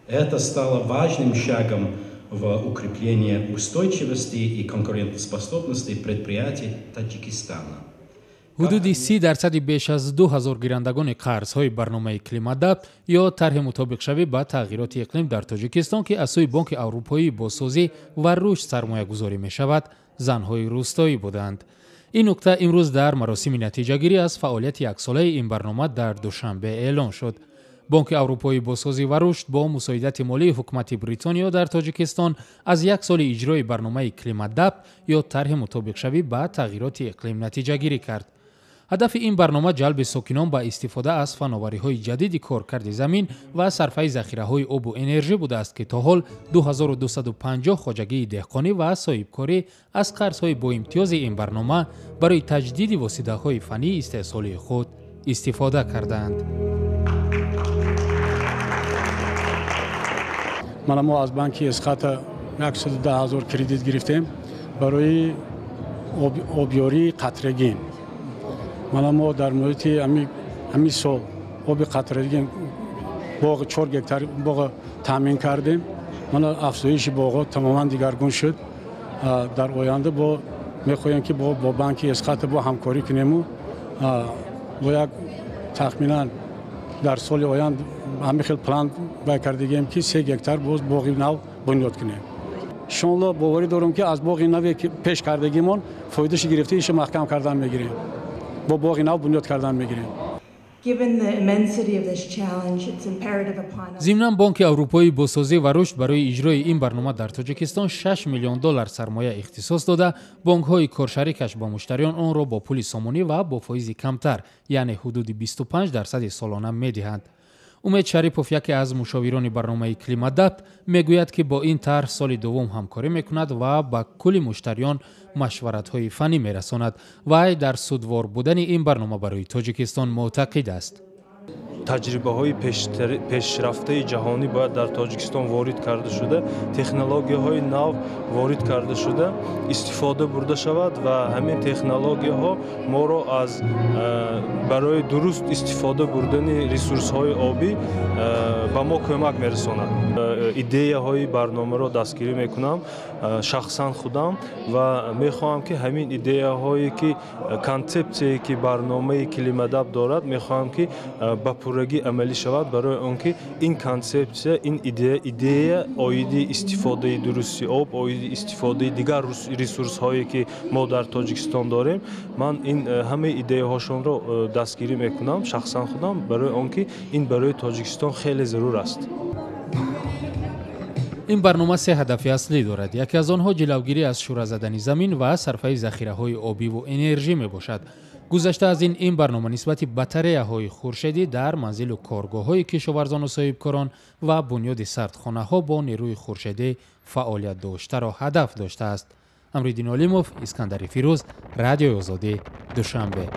Это стало важным шагом в укреплении устойчивости и конкурентоспособности предприятий Таджикистана. حدود 30% بیش از 2000 گیرندگان قرض‌های برنامه کلیماداپت یا طرح مطابق شوی با تغییرات اقلیم در تاجیکستان که از سوی بانک اروپایی بازسازی و رشد سرمایه‌گذاری می‌شود، زن‌های روستایی بودند. این نکته امروز در مراسم نتیجه‌گیری از فعالیت یک ساله این برنامه در دوشنبه اعلام شد. بانک اروپایی بازسازی و رشد با مساعدت مالی حکومت بریتانیا در تاجیکستان از یک سال اجرای برنامه کلیماداپت یا طرح مطابق شوی با تغییرات اقلیم نتیجه‌گیری کرد. هدف این برنامه جلب ساکنان به استفاده از فناوری‌های جدید کارکرد زمین و صرفه ذخیره‌های آب و انرژی بوده است که تا حال 2250 خواجگی دهقانی و صاحبکاری از قرض‌های با امتیاز این برنامه برای تجدید واسطه‌های فنی استحصالی خود استفاده کردند. ما از بانک اسقاط 110,000 کردیت گرفتیم برای آبیاری قطره‌گین. ما در مدت همین سال آب قطره‌گین باغ 4 هکتار باغ تامین کردیم. افزایش باغ تماما دیگرگون شد. در آینده می‌خواهیم که با بانک اسقاط با همکاری کنیم و یک تخمینا در سال آینده همین خیلی پلان کردیم که 3 هکتار باغ نو بنیاد کنیم. انشالله باوری دارم که از باغ نوی که پیش کردگیمون فایدهش گرفته ایش محکم کردن میگیریم. با باغ نو بنیاد کردن میگیریم. ضمناً بانک اروپایی بازسازی و رشد برای اجرای این برنامه در تاجیکستان 6 میلیون دلار سرمایه اختصاص داده. بانک‌های کارشریکش با مشتریان آن را با پول سامانی و با فایز کمتر یعنی حدود 25% سالانه می‌دهند. امید شریپوف یکی از مشاوران برنامه کلیماداپت میگوید که با این طرح سال دوم همکاری میکند و با کل مشتریان مشورت‌های فنی میرساند و در سودوار بودن این برنامه برای تاجیکستان معتقد است. تجربه‌های پیشرفته جهانی باید در تاجیکستان وارد کرده شده، تکنولوژی‌های نو وارد کرده شده، استفاده برده شود و همین تکنولوژی‌ها ما را از برای درست استفاده بردن ریسورس‌های آبی به ما کمک می‌رساند. ایده‌های برنامه را دستگیری می‌کنم شخصاً خودم و می‌خواهم که همین ایده‌هایی که کانسپتی که برنامه کلیماداپت دارد می‌خواهم که با پورگی عملی شود برای آنکه این کانسپت این ایده آیدی استفاده درستی آب آیدی استفاده دیگر ریسورس هایی که ما در تاجیکستان داریم من این همه ایده هاشون رو دستگیری میکنم شخصا خودم برای آنکه این برای تاجیکستان خیلی ضرور است. این برنامه 3 هدف اصلی دارد. یکی از آنها جلوگیری از شوره زدن زمین و صرفه ذخیره‌های آبی و انرژی میباشد. گذشته از این برنامه نسبت بطری‌های خورشیدی در منزل و کارگاه‌های کشاورزان و صاحبکاران و بنیاد سردخانه‌ها با نیروی خورشیدی فعالیت داشته را هدف داشته است. امریدین علیموف، اسکندر فیروز، رادیو آزادی، دوشنبه.